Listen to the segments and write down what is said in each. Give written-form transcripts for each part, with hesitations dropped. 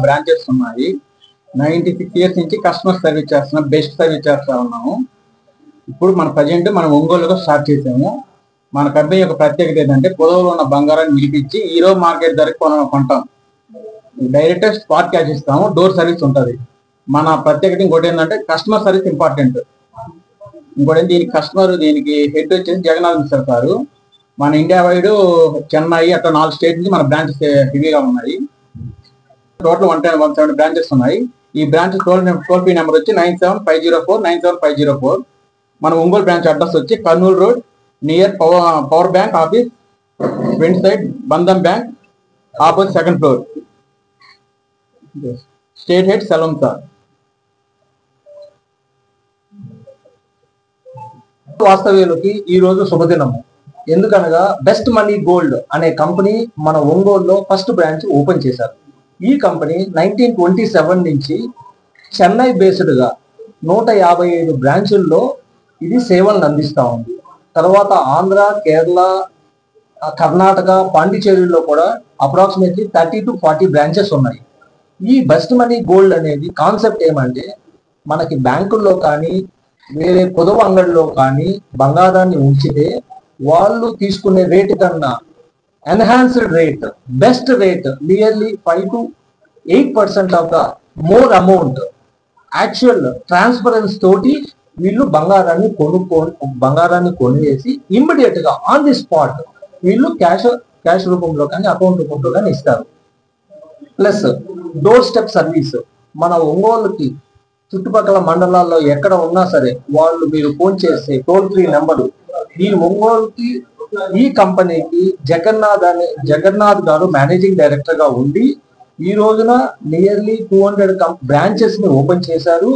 Branches ఉన్నాయి. 96 years నుంచి customer service చేస్తున్నాం, బెస్ట్ సర్వీస్ చేస్తా ఉన్నాము. ఇప్పుడు మన ప్రజెంట్ మనం ఒంగోలులో స్టార్ట్ చేసాము. మన కంపెనీ యొక్క ప్రత్యేకత ఏంటంటే పొదవులో ఉన్న బంగారాన్ని విడిపించి ఈరోజు మార్కెట్ ధరకు కొంటాం. డైరెక్ట్ స్పాట్ క్యాష్ ఇస్తాము, డోర్ సర్వీస్ ఉంటుంది. మన ప్రత్యేకత ఇంకోటి ఏంటంటే కస్టమర్ సర్వీస్ ఇంపార్టెంట్. ఇంకోటి దీనికి హెడ్ వచ్చేసి జగన్నాథ్ మిశ్రా గారు. మన ఇండియా వైడ్ చెన్నై అట్లా 4 స్టేట్ నుంచి మన బ్రాంచెస్ హెవీగా ఉన్నాయి. టోటల్ 170 బ్రాంచెస్ ఉన్నాయి. ఈ బ్రాంచ్ టోల్ ఫ్రీ నెంబర్ వచ్చి 9750497504. మన ఒంగోలు బ్రాంచ్ అడ్రస్ వచ్చి Kurnool road near power bank office, front side Bandhan bank opposite 2nd floor, state head Salem sir. వాస్తవ్యులకి ఈ రోజు శుభదినము. ఎందుకనగా బెస్ట్ మనీ గోల్డ్ అనే కంపెనీ మన ఒంగోలులో ఫస్ట్ బ్రాంచ్ ఓపెన్ చేశారు. ఈ కంపెనీ 1927 నుంచి చెన్నై బేస్డ్గా 155 బ్రాంచుల్లో ఇది సేవలను అందిస్తూ ఉంది. తర్వాత ఆంధ్ర, కేరళ, కర్ణాటక, పాండిచేరిలో కూడా అప్రాక్సిమేట్లీ 30 to 40 బ్రాంచెస్ ఉన్నాయి. ఈ బెస్ట్ మనీ గోల్డ్ అనేది కాన్సెప్ట్ ఏమంటే మనకి బ్యాంకుల్లో కానీ వేరే పొదవ అంగడిలో కానీ బంగారాన్ని ఉంచితే వాళ్ళు తీసుకునే రేటు కన్నా enhanced rate, best rate, nearly 5 to 8% of the more amount actual transparence తోటి వీళ్ళు బంగారాన్ని కొనివేసి ఇమ్మీడియట్ గా ఆన్ ది స్పాట్ వీళ్ళు క్యాష్ రూపంలో కానీ అకౌంట్ రూపంలో కానీ ఇస్తారు. ప్లస్ డోర్ స్టెప్ సర్వీస్ మన ఒంగోలుకి చుట్టుపక్కల మండలాల్లో ఎక్కడ ఉన్నా సరే వాళ్ళు మీరు ఫోన్ చేస్తే టోల్ ఫ్రీ నెంబరు ఈ ఒంగోలుకి ఈ కంపెనీకి జగన్నాథ్ గారు మేనేజింగ్ డైరెక్టర్ గా ఉండి ఈ రోజున నియర్లీ 200 బ్రాంచెస్ ని ఓపెన్ చేశారు.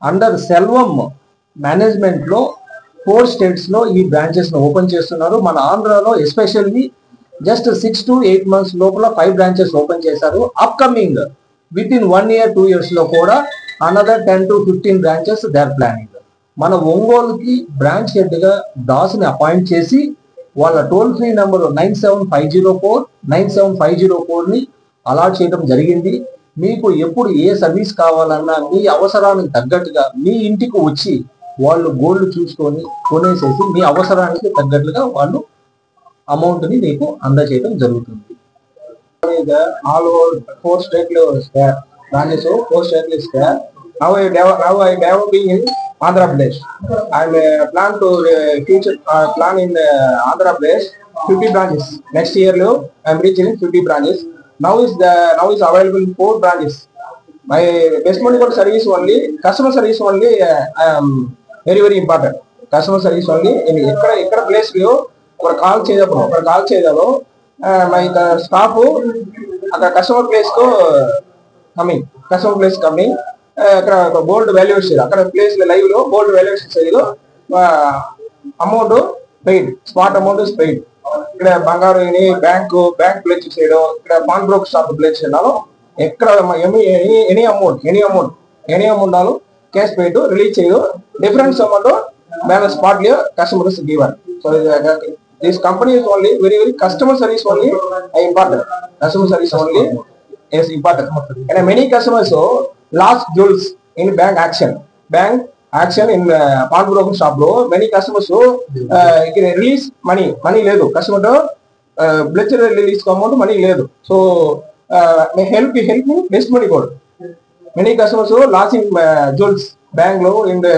అండర్ సెల్వం మేనేజ్మెంట్ లో 4 states లో ఈ బ్రాంచెస్ ని ఓపెన్ చేస్తున్నారు. మన ఆంధ్రాలో ఎస్పెషల్లీ జస్ట్ 6 to 8 months లోపల 5 బ్రాంచెస్ ఓపెన్ చేశారు. Upcoming within 1 year 2 years లో కూడా another 10 to 15 branches they are planning. మన ఒంగోలుకి బ్రాంచ్ హెడ్ గా దాస్ని అపాయింట్ చేసి వాళ్ళ టోల్ ఫ్రీ నెంబర్ 9750497504 ని అలాట్ చేయడం జరిగింది. మీకు ఎప్పుడు ఏ సర్వీస్ కావాలన్నా మీ అవసరానికి తగ్గట్టుగా మీ ఇంటికి వచ్చి వాళ్ళు గోల్డ్ చూసుకొని కొనేసేసి మీ అవసరానికి తగ్గట్లుగా వాళ్ళు అమౌంట్ ని మీకు అందజేయడం జరుగుతుంది. All over 4 states branches, 4 states there. Now I developing in Andhra Pradesh. I plan to plan in Andhra Pradesh 50 branches. Next year I am reaching 50 branches. Now is available in 4 branches. My best money gold service only, customer service only very important. Customer service only in ekkada place lo or call cheyalo my staff akka customer place ko coming అక్కడ gold valuation అక్కడ place live లో gold valuation side amount paid, spot amount is paid. ఇక్కడ బంగారు bank place చేయడం, ఇక్కడ pan broke shop place చేయడం, ఎక్కడ any amount నాలో క్యాష్ పెయిడ్ రిలీజ్ చేయదు. Difference amount balance spot customers giver. So this company is only very customer service only important. Customer service only is important. And many customers lost jewels in bank action in pawnbroker shop lo. Many customers release money ledu, customer bleacher release amount money ledu. So may help me best money gold. Many customers lost in jewels bank lo in the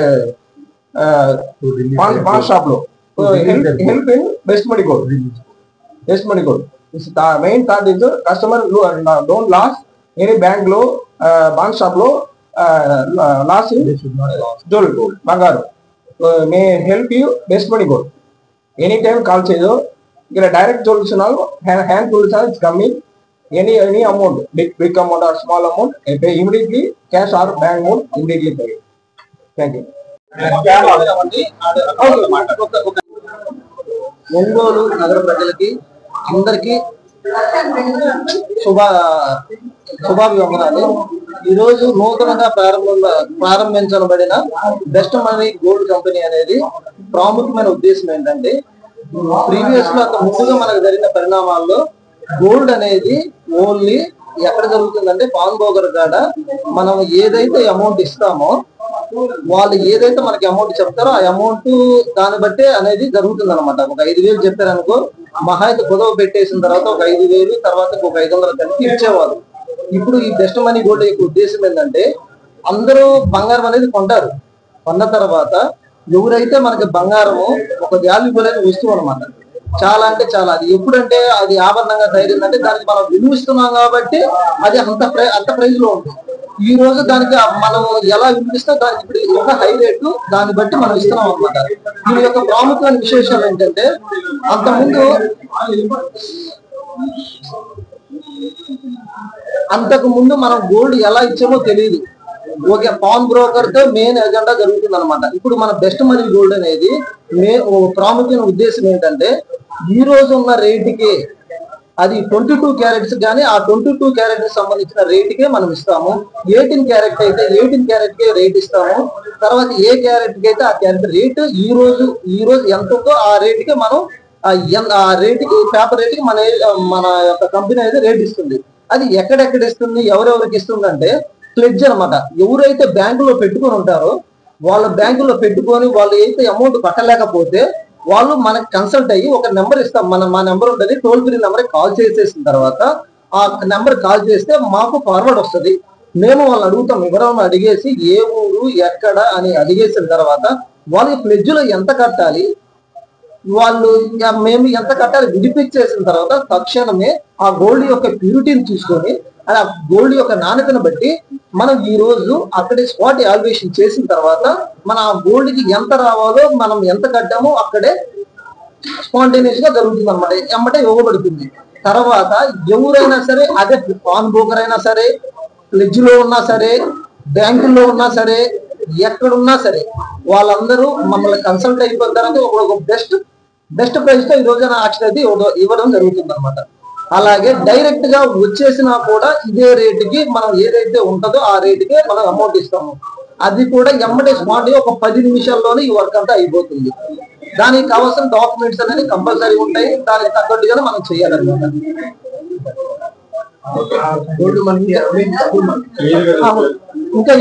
pawn shop lo. So help in best money gold. The main thought is customer don't lose any bank lo, bank shop lo loss in jewel bangaru. May help you best money gold. Anytime call cheyo, ikkada direct jewels nalo hand tools are coming. Any amount, big amount or small amount, pay immediately, cash or bank amount immediately pay. Thank you. Ongole నగర ప్రజలకి అందరికీ శుభాభివందనాలు. ఈరోజు నూతనంగా ప్రారంభించబడిన best money gold company అనేది ప్రాముఖ్యమైన ఉద్దేశం ఏంటంటే ప్రీవియస్ లో ముందుగా మనకు జరిగిన పరిణామాల్లో గోల్డ్ అనేది ఓన్లీ ఎక్కడ జరుగుతుందంటే పాన్ బ్రోకర్ కాడ మనం ఏదైతే అమౌంట్ ఇస్తామో వాళ్ళు ఏదైతే మనకి అమౌంట్ చెప్తారో ఆ అమౌంట్ దాన్ని బట్టే అనేది జరుగుతుంది అనమాట. ఒక 5,000 చెప్పారనుకో, మహా అయితే కుదవ పెట్టేసిన తర్వాత ఒక 5,000 తర్వాత ఒక 500 కలిపి ఇచ్చేవాళ్ళు. ఇప్పుడు ఈ బెస్ట్ మనీ గోల్డ్ యొక్క ఉద్దేశం ఏంటంటే అందరూ బంగారం అనేది కొంటారు. కొన్న తర్వాత ఎవరైతే మనకి బంగారము ఒక వాల్యుబుల్ అయిన వస్తువు అనమాట, చాలా అంటే చాలా, అది ఎప్పుడంటే అది ఆభరణంగా తయారైందంటే దానికి మనం విలువిస్తున్నాం కాబట్టి అది అంత ప్రైజ్ లో ఉంటుంది. ఈ రోజు దానికి మనం ఎలా వినిపిస్తాం దానికి ఇప్పుడు ఎంత హై రేటు దాన్ని బట్టి మనం ఇస్తున్నాం అనమాట. దీని యొక్క ప్రాముఖ్యమైన విశేషాలు ఏంటంటే అంతకు ముందు మనం గోల్డ్ ఎలా ఇచ్చామో తెలియదు. ఓకే, పాన్ బ్రోకర్ తో మెయిన్ ఎజెండా జరుగుతుంది అనమాట. ఇప్పుడు మన బెస్ట్ మనీ గోల్డ్ అనేది ప్రాముఖ్యమైన ఉద్దేశం ఏంటంటే ఈ రోజు ఉన్న రేటుకి అది 22 క్యారెట్స్ కానీ ఆ 22 క్యారెట్ సంబంధించిన రేటుకే మనం ఇస్తాము. 18 క్యారెట్ అయితే 18 క్యారెట్ కే రేట్ ఇస్తాము. తర్వాత ఏ క్యారెట్ కి అయితే ఆ క్యారెట్ రేటు ఈ రోజు ఎంత ఉందో ఆ రేటుకే మనం ఆ రేటుకి పేపర్ రేటుకి మన యొక్క కంపెనీ అయితే రేట్ ఇస్తుంది. అది ఎక్కడెక్కడ ఇస్తుంది, ఎవరెవరికి ఇస్తుంది అంటే ప్లెడ్జ్ అనమాట. ఎవరైతే బ్యాంకులో పెట్టుకొని ఉంటారో వాళ్ళ బ్యాంకులో పెట్టుకొని వాళ్ళు అయితే అమౌంట్ కట్టలేకపోతే వాళ్ళు మనకి కన్సల్ట్ అయ్యి ఒక నెంబర్ ఇస్తాం. మా నెంబర్ ఉంటుంది, టోల్ ఫ్రీ నెంబర్ కాల్ చేసేసిన తర్వాత ఆ నెంబర్ కాల్ చేస్తే మాకు ఫార్వర్డ్ వస్తుంది. మేము వాళ్ళని అడుగుతాం, వివరాలను అడిగేసి ఏ ఊరు ఎక్కడ అని అడిగేసిన తర్వాత వాళ్ళకి ప్లెడ్జ్ లో ఎంత కట్టాలి, వాళ్ళు మేము ఎంత కట్టాలి విడిపించేసిన తర్వాత తక్షణమే ఆ గోల్డ్ యొక్క ప్యూరిటీని చూసుకొని ఆ గోల్డ్ యొక్క నాణ్యతను బట్టి మనం ఈ రోజు అక్కడే స్పాట్ వాల్యుయేషన్ చేసిన తర్వాత మన ఆ గోల్డ్ కి ఎంత రావాలో మనం ఎంత కట్టామో అక్కడే స్పాంటేనియస్ గా జరుగుతుంది అనమాట, ఎమ్మటే ఇవ్వబడుతుంది. తర్వాత ఎవరైనా సరే, అదే పాన్ బ్రోకర్ అయినా సరే, ప్లెడ్జ్ లో ఉన్నా సరే, బ్యాంకుల్లో ఉన్నా సరే, ఎక్కడున్నా సరే వాళ్ళందరూ మమ్మల్ని కన్సల్ట్ అయిపోయిన తర్వాత ఒక బెస్ట్ ప్రైస్ తో ఈ రోజున ఆక్షన్ అయితే ఇవ్వడం జరుగుతుంది అనమాట. అలాగే డైరెక్ట్ గా వచ్చేసినా కూడా ఇదే రేటుకి మనం ఏదైతే ఉంటుందో ఆ రేటుకే మనం అమౌంట్ ఇస్తాము. అది కూడా ఎమ్మటే స్పాట్ ఒక 10 నిమిషాల్లోనే ఈ వర్క్ అంతా అయిపోతుంది. దానికి కావాల్సిన డాక్యుమెంట్స్ అనేది కంపల్సరీ ఉంటాయి, దానికి తగ్గట్టుగానే మనం చేయాలన్నమాట. ఇంకా